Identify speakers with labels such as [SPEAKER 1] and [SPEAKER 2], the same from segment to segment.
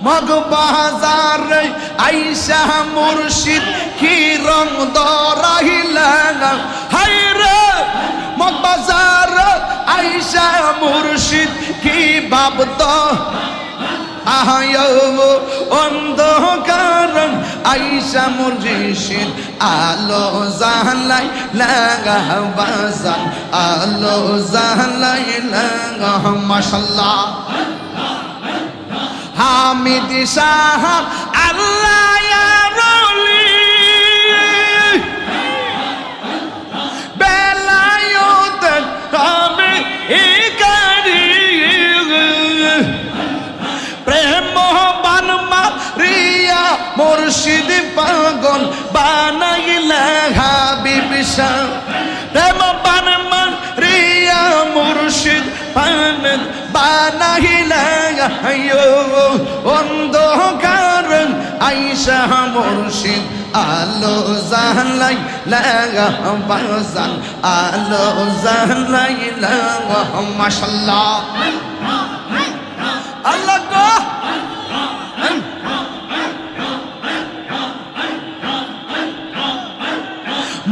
[SPEAKER 1] মগবাজার আইসা মুর্শিদ কি রং দরাইলা হায়রে মগবাজার আইসা মুর্শিদ কি বাপ তো আহায়ো অন্ধকার আইসা মুর্শিদ আলো জালাই লাগা বাজান আলো জালাই লাগা মাশাআল্লাহ হামিদ শাহ আল্লাহ ইয়া রলি বেলায়ত তবে ইকারি প্রেম বানমা রিয়া মুর্শিদ পাগল বানাইলা হাবিব শাহ প্রেম বানমা রিয়া মুর্শিদ পাগল বানাইলা অন্ধকার আইসা মুর্শিদ আলো জালাই লাগা বাজান আলো জালাই লাগা মাশাআল্লাহ আল্লাহ গো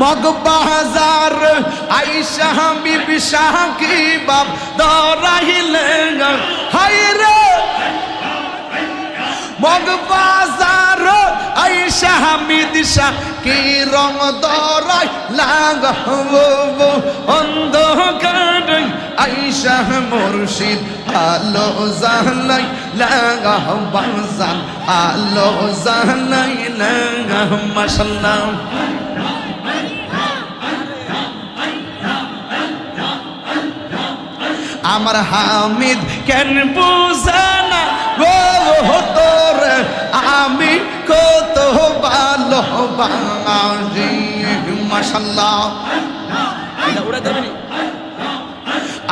[SPEAKER 1] মগবাজার আইসা বিবি শাহ কি বাপ দরাইলেন হায়রে মগবাজার আইসা হামিদ শাহ কি রং দরাই লাগাবো অন্ধকার আইসা মুর্শিদ আলো জালাই লাগা বাজান আলো জালাই লাগা মাশাআল্লাহ আমার হামিদ কেন বুঝানা গো তোর আমি কত ভালোবাসি মাশাআল্লাহ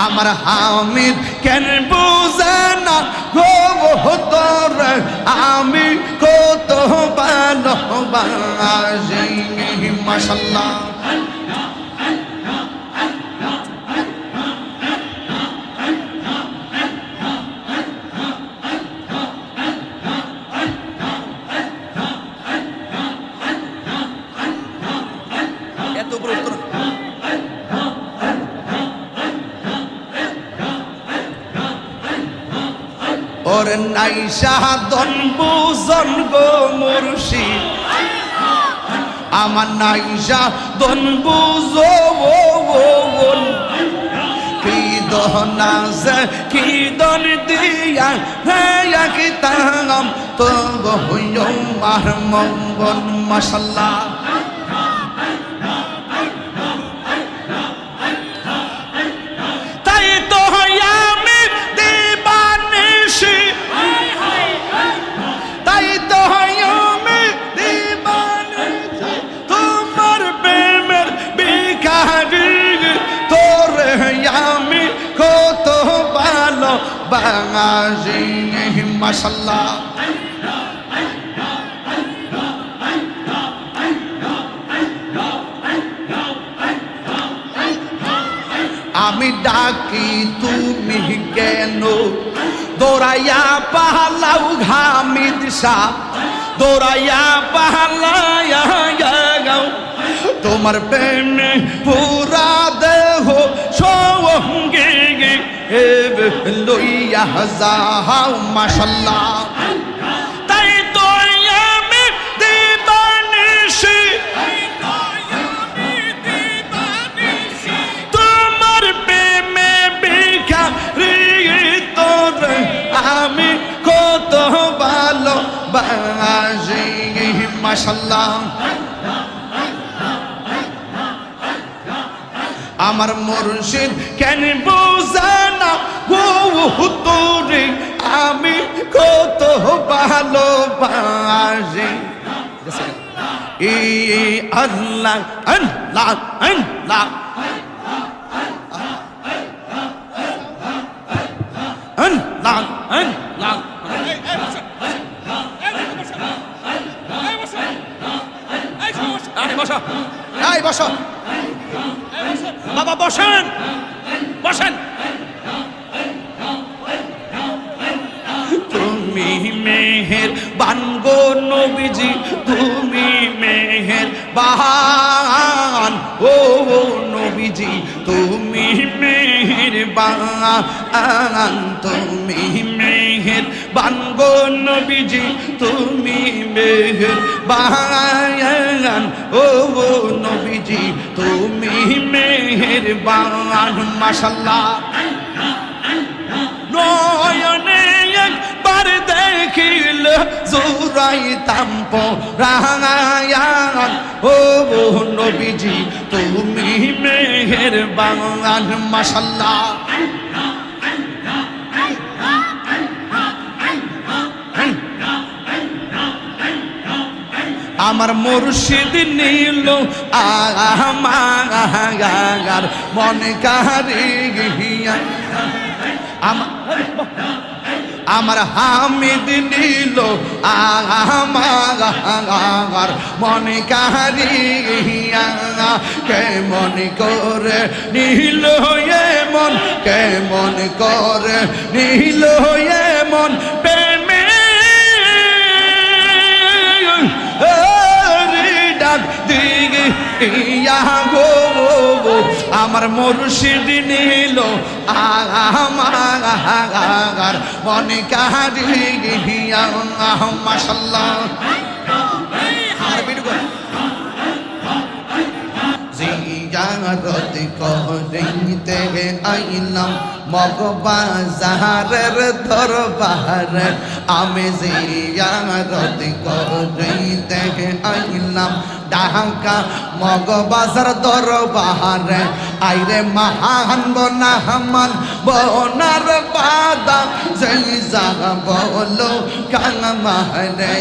[SPEAKER 1] আমার হামিদ কেন বুঝানা গো তোর আমি কত ভালোবাসি মাশাআল্লাহ ওর নাই সাধন বুঝন গো মুর্শিদ আমার নাই সাধন বুঝো কি দহনা সে কি দন দিয়া হ্যাঁ কি তাম তো হইও মার মঙ্গল মাশাআল্লাহ বাঙালি মাশাআল্লাহ আমি ডাকি তুমি কেন দৌড়াইয়া পালাও হামিদ শাহ দৌড়াইয়া পালাইয়া গাও তোমার প্রেমে পুরা দেহ সঙ্গে লইয়া যাও মাশাআল্লাহ তাই তো আমি দিবানিশি তোমার প্রেমে ভিখারি তোর আমি কত ভালোবাসি মাশাআল্লাহ আমার মুর্শিদ কেন বুঝানা গো তোরে আমি কত ভালোবাসি ই আল্লাহ আল্লাহ আল্লাহ আল্লাহ আল্লাহ বসো বাবা বসেন তুমি মেহের বানগো নবীজি তুমি মেহের বান ও নবীজি তুমি মেহের বান তুমি মেহের বানগো নবীজি তুমি মেহের বান ও নবীজি তুমি মেহের বান মাশাআল্লাহ নয়নে একবার দেখিল জুরাইতাম পরায়ান ও নবীজি তুমি মেহেরবান মাশাআল্লাহ আমার মুর্শিদ নীল আমার মনে কারিয়া আমার হামিদ নীল আমার মনে কারিয়া কেমন করে নীল মন কেমন করে নীল মন প্রেমে দিগে ইয়া গো আমার মুর্শিদ নীল আমার মনে কারিয়া মাশাআল্লাহ জিয়ারত করিতে আইলাম মগবাজারের দরবারে আমি জিয়ারত করিতে আইলাম ঢাকা মগবাজার দরবারে আইরে মহান বনাহমান বনার বাদা যেই জাগা বলো কামারে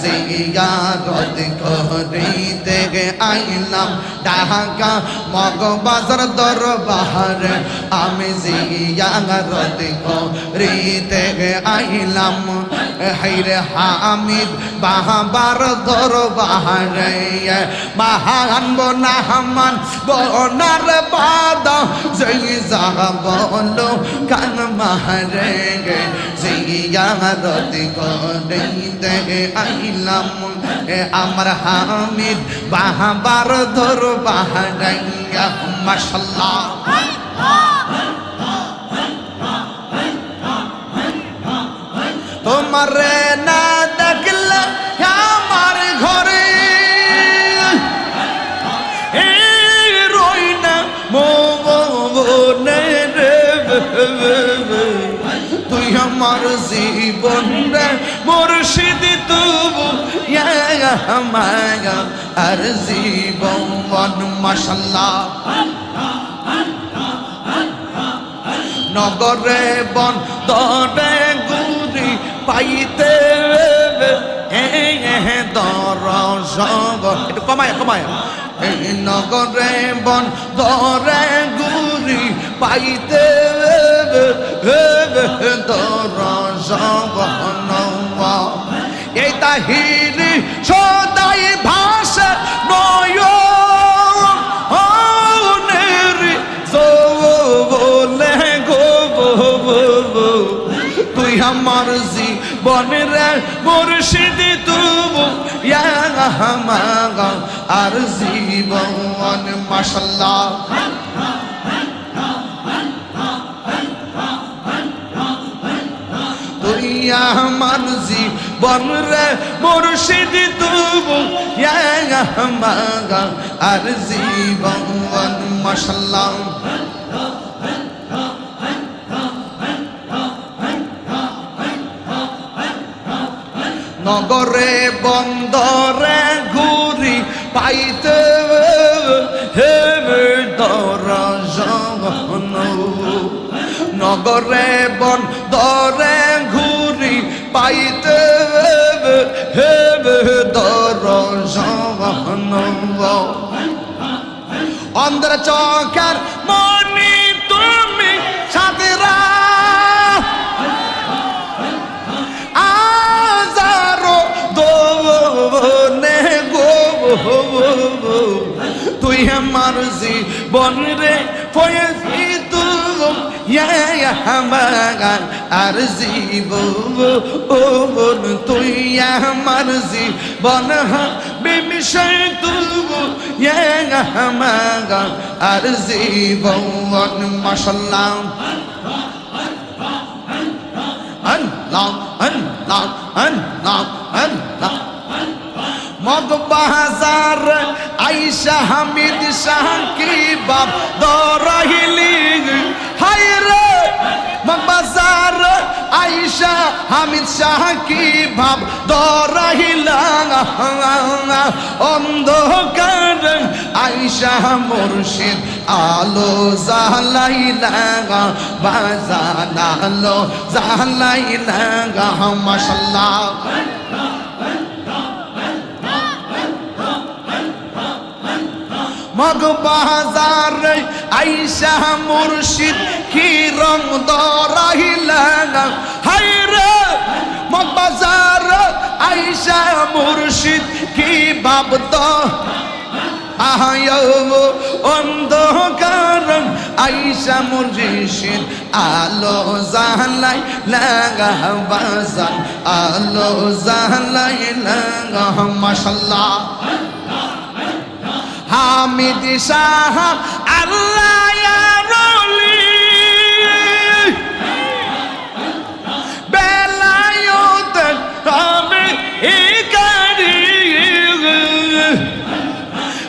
[SPEAKER 1] জিয়ারত করিতে আইলাম ঢাকা মগবাজার দরবারে আমি জিয়ারত করিতে আইলাম হাইরে হামিদ বাবার দরবারে মহান বনাহমান বনার বাদা যেই জাগা বলো কামারে জিয়ারত করিতে আইলাম আমার হামিদ বাবার দরবারে মাশাআল্লাহ তোমারে না দেখলে আমার ঘরে রই না মনে রে তুই আমার জীবন রে মুর্শিদ তবু মায়া আর জীবন মাশাআল্লাহ নগরে বন দরে গুরি পাইতে দরসব একটু কমায় কমায় নগরে বন দরে গুরি পাইতে দরসব এই তাহিরি সদাই ভাষা নয় তুই আমার জীবনের মুর্শিদ তবু আর জীবন মাশাআল্লাহ তুই আমার জীবন রে মুর্শিদ তবু আর জীবন মাশাআল্লাহ নগরে বন্দরে ঘুরি পাইতে দরজন নগরে বন্দরে ঘুরি পাইতে দরজন অন্ধের চোখের মনি তুমি সাথীরা তুই আমার জীবন রে ফয়েজি তুম আমার আর জীবন তুই আমার জীবন বিমিশয় তুবু আমার আর জীবন মাশাআল্লাহ আল্লাহ আল্লাহ আল্লাহ আল্লাহ মগবাজার আইসা হামিদ সাকিব দরাহিলি হায়রে মগবাজার আইসা হামিদ সাকিব দরাহিলা অন্ধকার আইসা মুর্শিদ আলো জালাইলা বাজান আলো জালাইলা মাশাআল্লাহ মগবাজার আইসা মুর্শিদ কি রং দরাহিলা হায়রে মগবাজার আইসা মুর্শিদ কি বাবদ আহায়ো অন্ধকার আইসা মুর্শিদ আলো জালাই লাগা বাজান আলো জালাই লাগা মাশাআল্লাহ হামিদ শাহ আল্লাহ ইয়া রলি বেলায়ত তবে ইকারি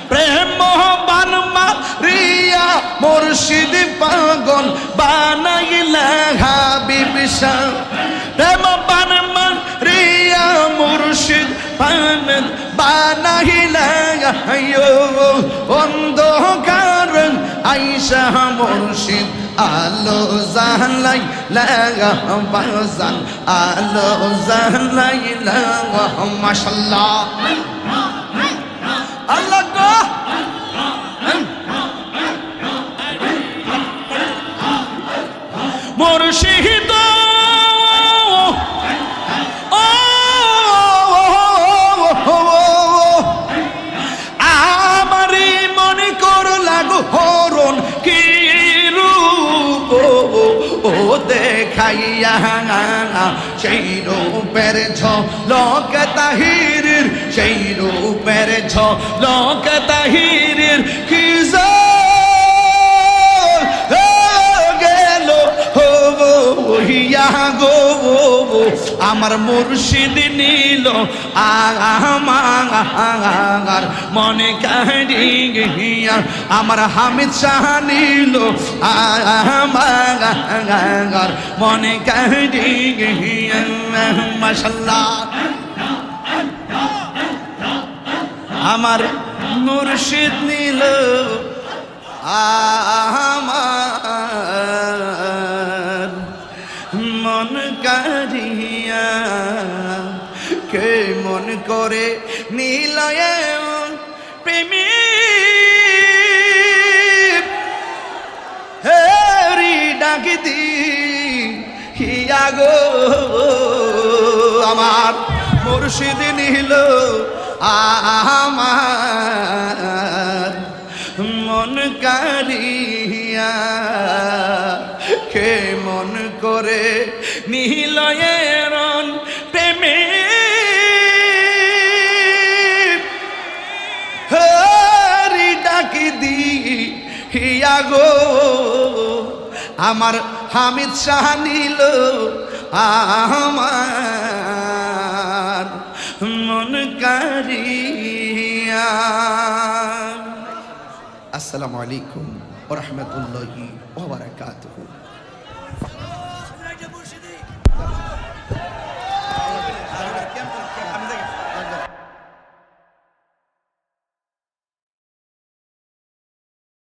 [SPEAKER 1] প্রেম বানমা রিয়া মুর্শিদ পাগল বানাইলা হাবিব শাহ প্রেম বানমা রিয়া মুর্শিদ পাগল বানাইলা অন্ধকার আইসা মুর্শিদ আলো জালাই লাগা বাজান আলো জালাই লাগা মাশাআল্লাহ আল্লাহ গো মুর্শিদ হরণ কি রূপ ও দেখাইয়া সেই রূপের ঝলক তাহিরের সেই রূপের ঝলক তাহিরের কি গেল হইয়া গো আমার মুর্শিদ নিল আমার মনে কাহিয়া আমার হামিদ শাহ নিল আমার মনে কাহিয়া মাশাআল্লাহ আমার মুর্শিদ নিল আমার মন কারিয়া কে মন করে নিলয় প্রেমী হেরি ডাকি দি হিয়া গো আমার মুর্শিদ নিল আমার মন কারিয়া কে মন করে নিলয়ের প্রেমে হরি ডাকি দি হিয়া গো আমার হামিদ শাহ নিল আমার মন কারিয়া। আসসালামু আলাইকুম ওয়া রাহমাতুল্লাহি ওয়া বারাকাতুহু।